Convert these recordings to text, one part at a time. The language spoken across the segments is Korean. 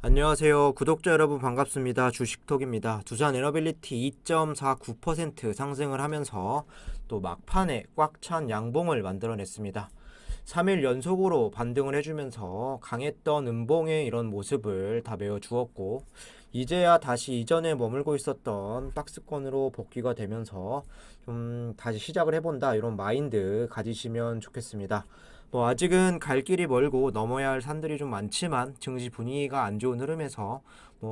안녕하세요. 구독자 여러분 반갑습니다. 주식톡입니다. 두산 에너빌리티 2.49% 상승을 하면서 또 막판에 꽉 찬 양봉을 만들어냈습니다. 3일 연속으로 반등을 해주면서 강했던 음봉의 이런 모습을 다 메워주었고, 이제야 다시 이전에 머물고 있었던 박스권으로 복귀가 되면서 좀 다시 시작을 해본다, 이런 마인드 가지시면 좋겠습니다. 아직은 갈 길이 멀고 넘어야 할 산들이 좀 많지만 증시 분위기가 안 좋은 흐름에서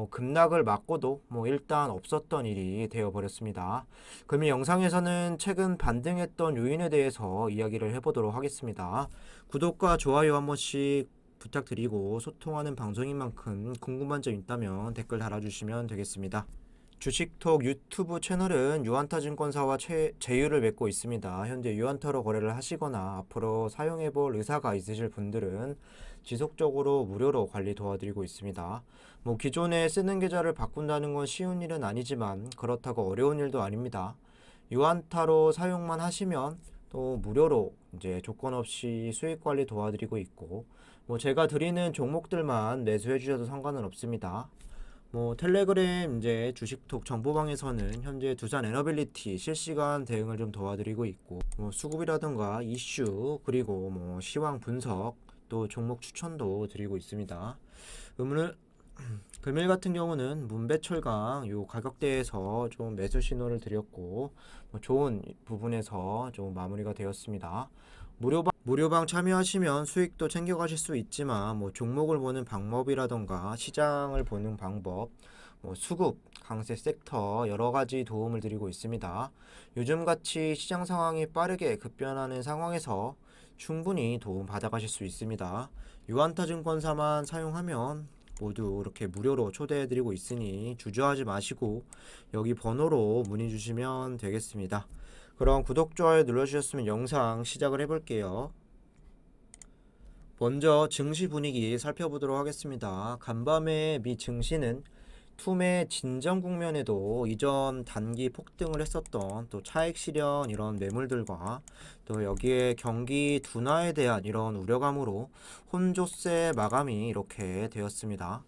급락을 막고도 일단 없었던 일이 되어 버렸습니다. 그럼 이 영상에서는 최근 반등했던 요인에 대해서 이야기를 해보도록 하겠습니다. 구독과 좋아요 한 번씩 부탁드리고, 소통하는 방송인 만큼 궁금한 점 있다면 댓글 달아주시면 되겠습니다. 주식톡 유튜브 채널은 유한타증권사와 제휴를 맺고 있습니다. 현재 유한타로 거래를 하시거나 앞으로 사용해볼 의사가 있으실 분들은 지속적으로 무료로 관리 도와드리고 있습니다. 기존에 쓰는 계좌를 바꾼다는 건 쉬운 일은 아니지만 그렇다고 어려운 일도 아닙니다. 유한타로 사용만 하시면 또 무료로 이제 조건 없이 수익 관리 도와드리고 있고, 제가 드리는 종목들만 매수해 주셔도 상관은 없습니다. 텔레그램 이제 주식톡 정보방에서는 현재 두산 에너빌리티 실시간 대응을 좀 도와드리고 있고, 수급이라든가 이슈, 그리고 시황 분석, 또 종목 추천도 드리고 있습니다. 오늘 금일 같은 경우는 문배철강 요 가격대에서 좀 매수 신호를 드렸고, 좋은 부분에서 좀 마무리가 되었습니다. 무료방 참여하시면 수익도 챙겨가실 수 있지만 종목을 보는 방법이라던가 시장을 보는 방법, 수급, 강세 섹터 여러가지 도움을 드리고 있습니다. 요즘같이 시장 상황이 빠르게 급변하는 상황에서 충분히 도움 받아가실 수 있습니다. 유한타증권사만 사용하면 모두 이렇게 무료로 초대해드리고 있으니 주저하지 마시고 여기 번호로 문의 주시면 되겠습니다. 그럼 구독, 좋아요 눌러주셨으면 영상 시작을 해볼게요. 먼저 증시 분위기 살펴보도록 하겠습니다. 간밤에 미 증시는 투매 진정 국면에도 이전 단기 폭등을 했었던 또 차익 실현 이런 매물들과 또 여기에 경기 둔화에 대한 이런 우려감으로 혼조세 마감이 이렇게 되었습니다.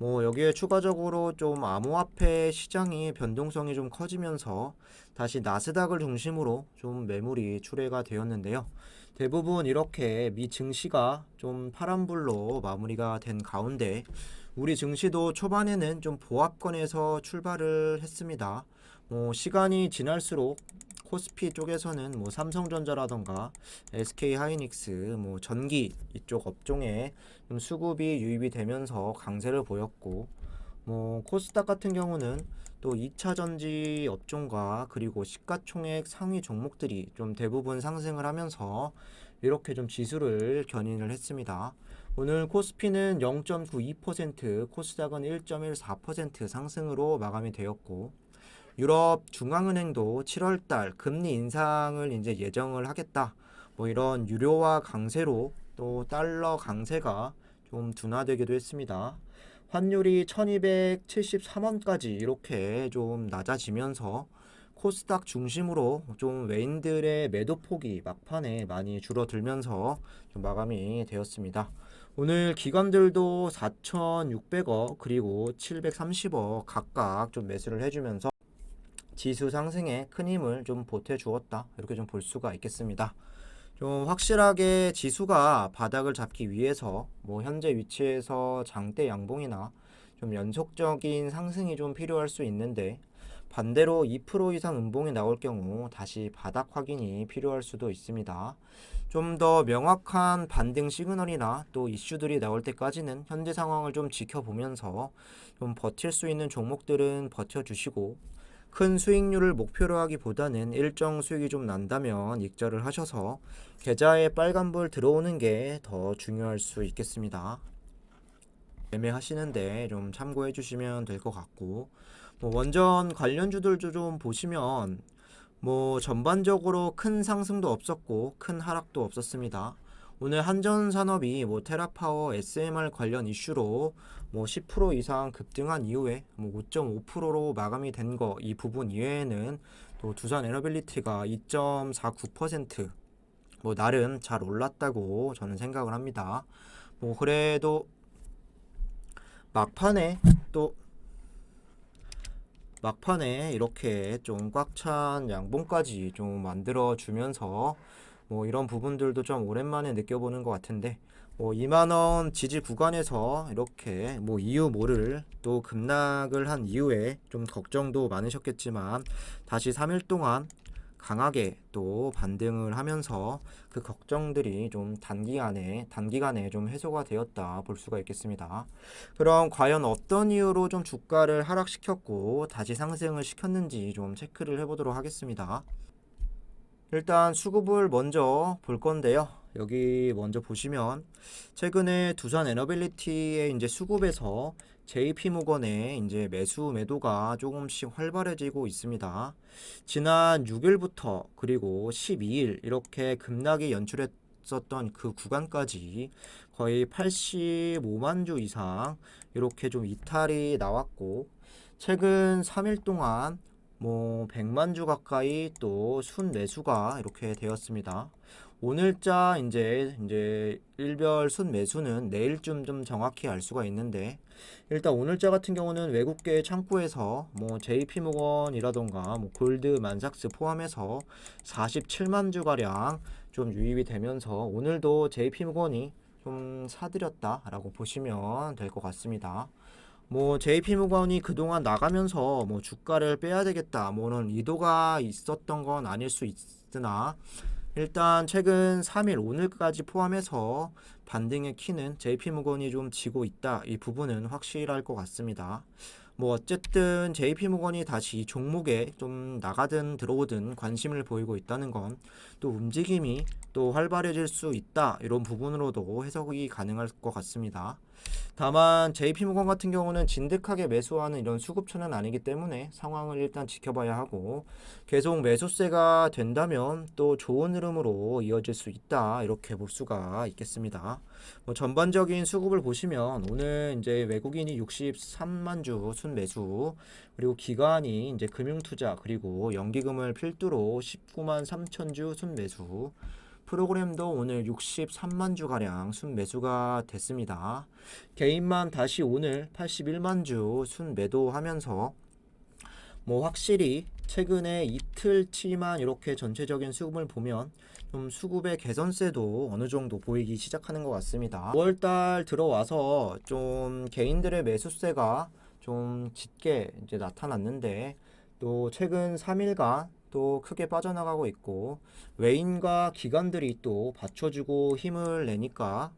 여기에 추가적으로 좀 암호화폐 시장이 변동성이 좀 커지면서 다시 나스닥을 중심으로 좀 매물이 출회가 되었는데요. 대부분 이렇게 미 증시가 좀 파란불로 마무리가 된 가운데 우리 증시도 초반에는 좀 보합권에서 출발을 했습니다. 시간이 지날수록 코스피 쪽에서는 삼성전자라던가 SK하이닉스, 전기 이쪽 업종에 좀 수급이 유입이 되면서 강세를 보였고, 코스닥 같은 경우는 또 2차 전지 업종과 그리고 시가총액 상위 종목들이 좀 대부분 상승을 하면서 이렇게 좀 지수를 견인을 했습니다. 오늘 코스피는 0.92%, 코스닥은 1.14% 상승으로 마감이 되었고, 유럽 중앙은행도 7월달 금리 인상을 이제 예정을 하겠다. 이런 유료화 강세로 또 달러 강세가 좀 둔화되기도 했습니다. 환율이 1273원까지 이렇게 좀 낮아지면서 코스닥 중심으로 좀 외인들의 매도 폭이 막판에 많이 줄어들면서 좀 마감이 되었습니다. 오늘 기관들도 4,600억 그리고 730억 각각 좀 매수를 해주면서 지수 상승에 큰 힘을 좀 보태주었다, 이렇게 좀 볼 수가 있겠습니다. 좀 확실하게 지수가 바닥을 잡기 위해서 현재 위치에서 장대 양봉이나 좀 연속적인 상승이 좀 필요할 수 있는데, 반대로 2% 이상 음봉이 나올 경우 다시 바닥 확인이 필요할 수도 있습니다. 좀 더 명확한 반등 시그널이나 또 이슈들이 나올 때까지는 현재 상황을 좀 지켜보면서 좀 버틸 수 있는 종목들은 버텨주시고, 큰 수익률을 목표로 하기보다는 일정 수익이 좀 난다면 익절을 하셔서 계좌에 빨간불 들어오는 게 더 중요할 수 있겠습니다. 매매하시는데 좀 참고해 주시면 될 것 같고, 원전 관련주들도 좀 보시면 전반적으로 큰 상승도 없었고 큰 하락도 없었습니다. 오늘 한전산업이 테라파워 SMR 관련 이슈로 10% 이상 급등한 이후에 5.5%로 마감이 된 거, 이 부분 이외에는 또 두산 에너빌리티가 2.49% 나름 잘 올랐다고 저는 생각을 합니다. 그래도 막판에 또 막판에 이렇게 좀 꽉 찬 양봉까지 좀 만들어 주면서 뭐 이런 부분들도 좀 오랜만에 느껴보는 것 같은데, 뭐 2만원 지지 구간에서 이렇게 뭐 이유 모를 또 급락을 한 이후에 좀 걱정도 많으셨겠지만, 다시 3일 동안 강하게 또 반등을 하면서 그 걱정들이 좀 단기간에 좀 해소가 되었다 볼 수가 있겠습니다. 그럼 과연 어떤 이유로 좀 주가를 하락시켰고 다시 상승을 시켰는지 좀 체크를 해보도록 하겠습니다. 일단 수급을 먼저 볼 건데요. 여기 먼저 보시면 최근에 두산 에너빌리티의 이제 수급에서 JP모건의 이제 매수 매도가 조금씩 활발해지고 있습니다. 지난 6일부터 그리고 12일 이렇게 급락이 연출했었던 그 구간까지 거의 85만 주 이상 이렇게 좀 이탈이 나왔고, 최근 3일 동안 뭐 100만 주 가까이 또 순매수가 이렇게 되었습니다. 오늘자 이제 일별 순매수는 내일쯤 좀 정확히 알 수가 있는데, 일단 오늘자 같은 경우는 외국계 창구에서 뭐 JP모건이라던가 뭐 골드만삭스 포함해서 47만 주 가량 좀 유입이 되면서 오늘도 JP모건이 좀 사들였다라고 보시면 될 것 같습니다. 뭐 JP모건이 그동안 나가면서 뭐 주가를 빼야 되겠다 뭐는 의도가 있었던 건 아닐 수 있으나, 일단 최근 3일 오늘까지 포함해서 반등의 키는 JP모건이 좀 지고 있다, 이 부분은 확실할 것 같습니다. 뭐 어쨌든 JP모건이 다시 이 종목에 좀 나가든 들어오든 관심을 보이고 있다는 건 또 움직임이 또 활발해질 수 있다, 이런 부분으로도 해석이 가능할 것 같습니다. 다만 JP모건 같은 경우는 진득하게 매수하는 이런 수급처는 아니기 때문에 상황을 일단 지켜봐야 하고, 계속 매수세가 된다면 또 좋은 흐름으로 이어질 수 있다, 이렇게 볼 수가 있겠습니다. 뭐 전반적인 수급을 보시면 오늘 이제 외국인이 63만 주 순매수, 그리고 기관이 이제 금융투자 그리고 연기금을 필두로 19만 3천 주 순매수, 프로그램도 오늘 63만 주 가량 순매수가 됐습니다. 개인만 다시 오늘 81만 주 순매도하면서 뭐 확실히 최근에 이틀치만 이렇게 전체적인 수급을 보면 좀 수급의 개선세도 어느 정도 보이기 시작하는 것 같습니다. 5월달 들어와서 좀 개인들의 매수세가 좀 짙게 이제 나타났는데, 또 최근 3일간 또 크게 빠져나가고 있고, 외인과 기관들이 또 받쳐주고 힘을 내니까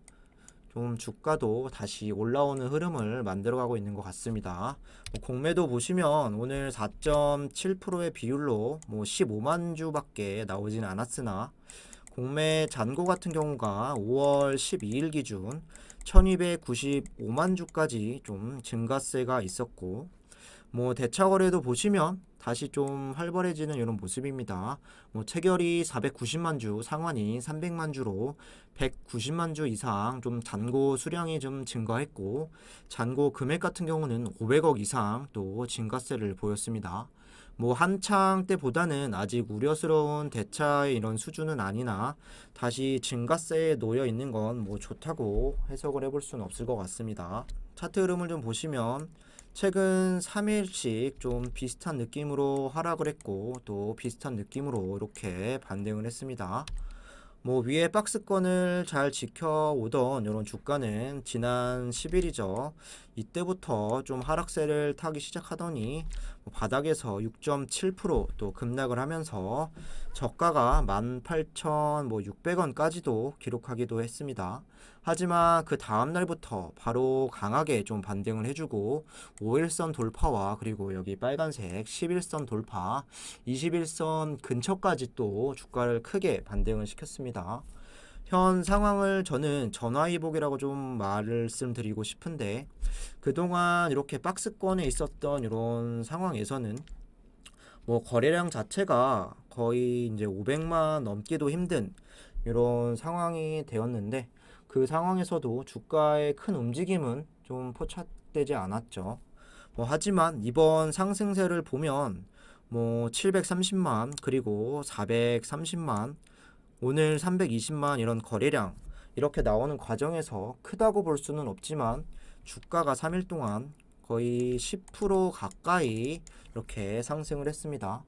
좀 주가도 다시 올라오는 흐름을 만들어가고 있는 것 같습니다. 공매도 보시면 오늘 4.7%의 비율로 뭐 15만 주밖에 나오진 않았으나, 공매 잔고 같은 경우가 5월 12일 기준 1295만 주까지 좀 증가세가 있었고, 뭐 대차 거래도 보시면 다시 좀 활발해지는 이런 모습입니다. 뭐 체결이 490만 주, 상환이 300만 주로 190만 주 이상 좀 잔고 수량이 좀 증가했고, 잔고 금액 같은 경우는 500억 이상 또 증가세를 보였습니다. 뭐 한창 때보다는 아직 우려스러운 대차의 이런 수준은 아니나 다시 증가세에 놓여 있는 건 뭐 좋다고 해석을 해볼 수는 없을 것 같습니다. 차트 흐름을 좀 보시면 최근 3일씩 좀 비슷한 느낌으로 하락을 했고 또 비슷한 느낌으로 이렇게 반등을 했습니다. 뭐 위에 박스권을 잘 지켜오던 이런 주가는 지난 10일이죠. 이때부터 좀 하락세를 타기 시작하더니 뭐 바닥에서 6.7%또 급락을 하면서 저가가 18,600원까지도 기록하기도 했습니다. 하지만 그 다음 날부터 바로 강하게 좀 반등을 해주고 5일선 돌파와 그리고 여기 빨간색 11선 돌파, 21선 근처까지 또 주가를 크게 반등을 시켰습니다. 현 상황을 저는 전화위복이라고 좀 말씀드리고 싶은데, 그동안 이렇게 박스권에 있었던 이런 상황에서는 뭐 거래량 자체가 거의 이제 500만 넘기도 힘든 이런 상황이 되었는데, 그 상황에서도 주가의 큰 움직임은 좀 포착되지 않았죠. 뭐 하지만 이번 상승세를 보면 뭐 730만 그리고 430만, 오늘 320만 이런 거래량 이렇게 나오는 과정에서 크다고 볼 수는 없지만 주가가 3일 동안 거의 10% 가까이 이렇게 상승을 했습니다.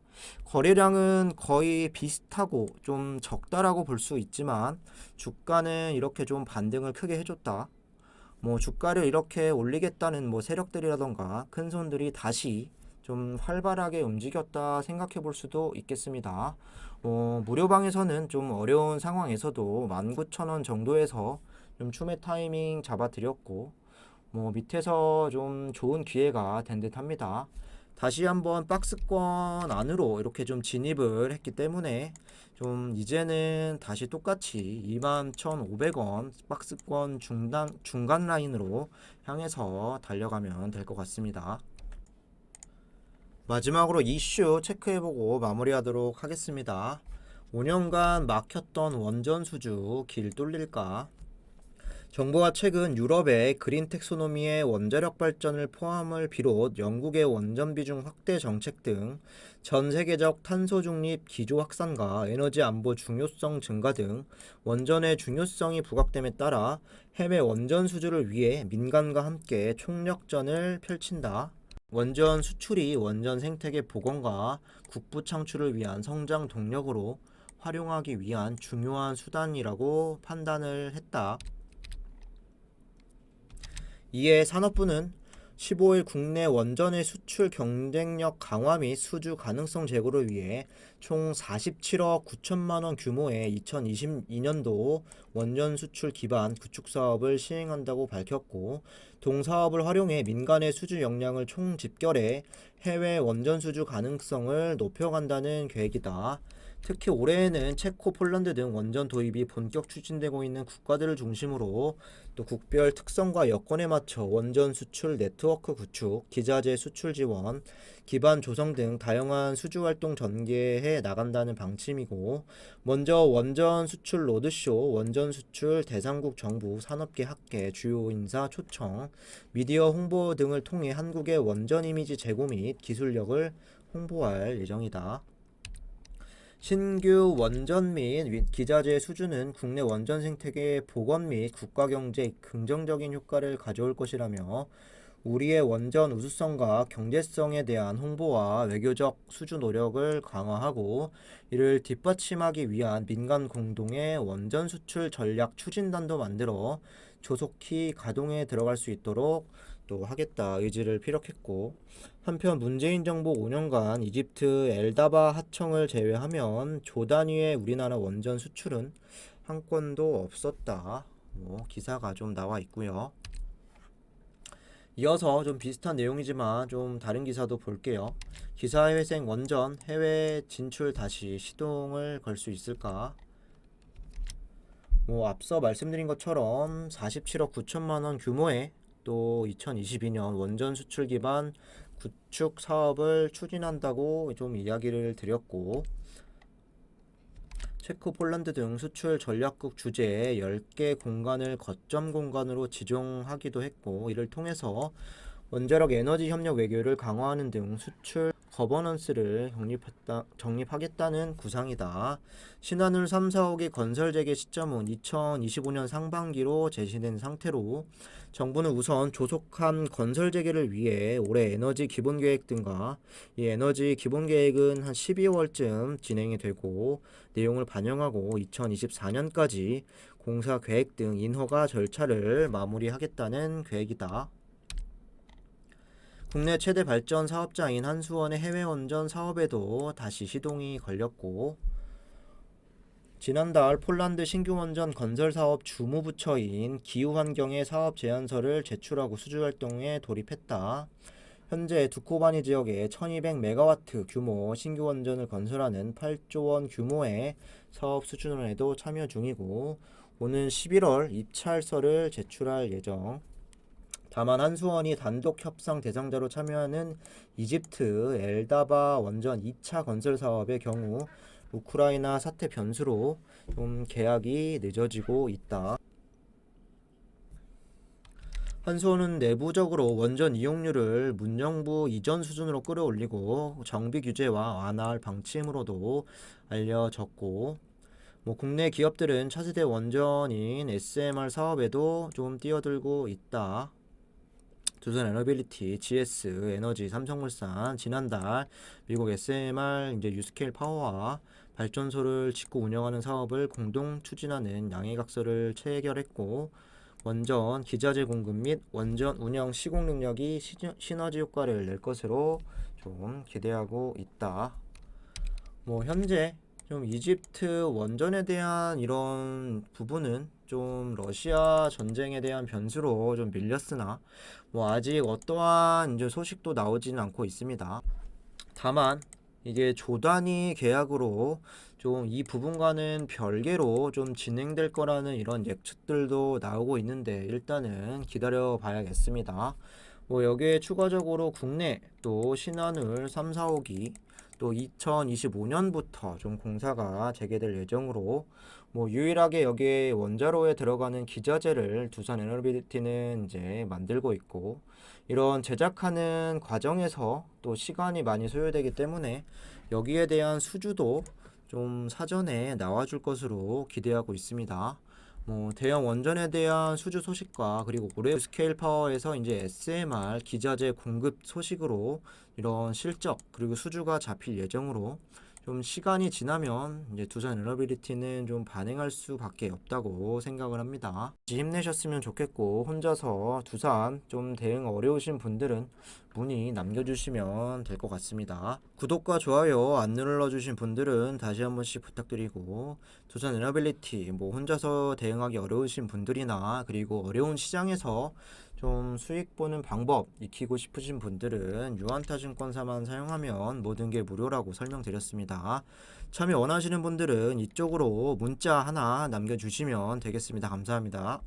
거래량은 거의 비슷하고 좀 적다라고 볼 수 있지만 주가는 이렇게 좀 반등을 크게 해줬다. 뭐 주가를 이렇게 올리겠다는 뭐 세력들이라던가 큰 손들이 다시 좀 활발하게 움직였다 생각해 볼 수도 있겠습니다. 무료방에서는 좀 어려운 상황에서도 19,000원 정도에서 좀 추매 타이밍 잡아드렸고, 뭐 밑에서 좀 좋은 기회가 된 듯 합니다. 다시 한번 박스권 안으로 이렇게 좀 진입을 했기 때문에 좀 이제는 다시 똑같이 21,500원 박스권 중간 라인으로 향해서 달려가면 될 것 같습니다. 마지막으로 이슈 체크해보고 마무리하도록 하겠습니다. 5년간 막혔던 원전 수주 길 뚫릴까? 정부가 최근 유럽의 그린 텍소노미의 원자력 발전을 포함을 비롯 영국의 원전 비중 확대 정책 등 전 세계적 탄소 중립 기조 확산과 에너지 안보 중요성 증가 등 원전의 중요성이 부각됨에 따라 해외 원전 수주를 위해 민간과 함께 총력전을 펼친다. 원전 수출이 원전 생태계 복원과 국부 창출을 위한 성장 동력으로 활용하기 위한 중요한 수단이라고 판단을 했다. 이에 산업부는 15일 국내 원전의 수출 경쟁력 강화 및 수주 가능성 제고를 위해 총 47억 9천만 원 규모의 2022년도 원전 수출 기반 구축 사업을 시행한다고 밝혔고, 동사업을 활용해 민간의 수주 역량을 총집결해 해외 원전 수주 가능성을 높여간다는 계획이다. 특히 올해에는 체코, 폴란드 등 원전 도입이 본격 추진되고 있는 국가들을 중심으로 또 국별 특성과 여건에 맞춰 원전 수출 네트워크 구축, 기자재 수출 지원, 기반 조성 등 다양한 수주 활동 전개해 나간다는 방침이고, 먼저 원전 수출 로드쇼, 원전 수출 대상국 정부, 산업계, 학계, 주요 인사 초청, 미디어 홍보 등을 통해 한국의 원전 이미지 제고 및 기술력을 홍보할 예정이다. 신규 원전 및 기자재 수주는 국내 원전 생태계 복원 및 국가 경제에 긍정적인 효과를 가져올 것이라며, 우리의 원전 우수성과 경제성에 대한 홍보와 외교적 수주 노력을 강화하고, 이를 뒷받침하기 위한 민간 공동의 원전 수출 전략 추진단도 만들어 조속히 가동에 들어갈 수 있도록 또 하겠다 의지를 피력했고, 한편 문재인 정부 5년간 이집트 엘다바 하청을 제외하면 조 단위의 우리나라 원전 수출은 한 건도 없었다. 기사가 좀 나와 있고요. 이어서 좀 비슷한 내용이지만 좀 다른 기사도 볼게요. 기사 회생 원전 해외 진출 다시 시동을 걸 수 있을까? 앞서 말씀드린 것처럼 47억 9천만 원 규모의 또 2022년 원전 수출 기반 구축 사업을 추진한다고 좀 이야기를 드렸고, 체코, 폴란드 등 수출 전략국 주제에 10개 공간을 거점 공간으로 지정하기도 했고, 이를 통해서 원자력 에너지 협력 외교를 강화하는 등 수출 거버넌스를 정립하겠다는 구상이다. 신한울 3, 4호기 건설 재개 시점은 2025년 상반기로 제시된 상태로, 정부는 우선 조속한 건설 재개를 위해 올해 에너지 기본계획 등과 이 에너지 기본계획은 한 12월쯤 진행이 되고 내용을 반영하고 2024년까지 공사 계획 등 인허가 절차를 마무리하겠다는 계획이다. 국내 최대 발전 사업자인 한수원의 해외 원전 사업에도 다시 시동이 걸렸고, 지난달 폴란드 신규 원전 건설 사업 주무부처인 기후환경의 사업 제안서를 제출하고 수주 활동에 돌입했다. 현재 두코바니 지역에 1200메가와트 규모 신규 원전을 건설하는 8조 원 규모의 사업 수준에도 참여 중이고, 오는 11월 입찰서를 제출할 예정. 다만 한수원이 단독 협상 대상자로 참여하는 이집트 엘다바 원전 2차 건설 사업의 경우 우크라이나 사태 변수로 좀 계약이 늦어지고 있다. 한수원은 내부적으로 원전 이용률을 문정부 이전 수준으로 끌어올리고 정비 규제와 완화할 방침으로도 알려졌고, 국내 기업들은 차세대 원전인 SMR 사업에도 좀 뛰어들고 있다. 두산 에너빌리티, GS, 에너지, 삼성물산, 지난달 미국 SMR 이제 유스케일 파워와 발전소를 짓고 운영하는 사업을 공동 추진하는 양해각서를 체결했고, 원전 기자재 공급 및 원전 운영 시공 능력이 시너지 효과를 낼 것으로 좀 기대하고 있다. 뭐 현재 좀 이집트 원전에 대한 이런 부분은 좀 러시아 전쟁에 대한 변수로 좀 밀렸으나 뭐 아직 어떠한 이제 소식도 나오지는 않고 있습니다. 다만 이게 조단위 계약으로 좀 이 부분과는 별개로 좀 진행될 거라는 이런 예측들도 나오고 있는데 일단은 기다려 봐야겠습니다. 뭐 여기에 추가적으로 국내 또 신한울 3, 4호기 또 2025년부터 좀 공사가 재개될 예정으로 뭐 유일하게 여기에 원자로에 들어가는 기자재를 두산 에너빌리티는 이제 만들고 있고, 이런 제작하는 과정에서 또 시간이 많이 소요되기 때문에 여기에 대한 수주도 좀 사전에 나와줄 것으로 기대하고 있습니다. 뭐 대형 원전에 대한 수주 소식과 그리고 올해 스케일 파워에서 이제 SMR 기자재 공급 소식으로 이런 실적 그리고 수주가 잡힐 예정으로 좀 시간이 지나면 이제 두산 에너빌리티는 좀 반행할 수밖에 없다고 생각을 합니다. 힘내셨으면 좋겠고, 혼자서 두산 좀 대응 어려우신 분들은 문의 남겨주시면 될 것 같습니다. 구독과 좋아요 안 눌러주신 분들은 다시 한 번씩 부탁드리고, 두산 에너빌리티 뭐 혼자서 대응하기 어려우신 분들이나 그리고 어려운 시장에서 좀 수익 보는 방법 익히고 싶으신 분들은 유한타증권사만 사용하면 모든 게 무료라고 설명드렸습니다. 참여 원하시는 분들은 이쪽으로 문자 하나 남겨주시면 되겠습니다. 감사합니다.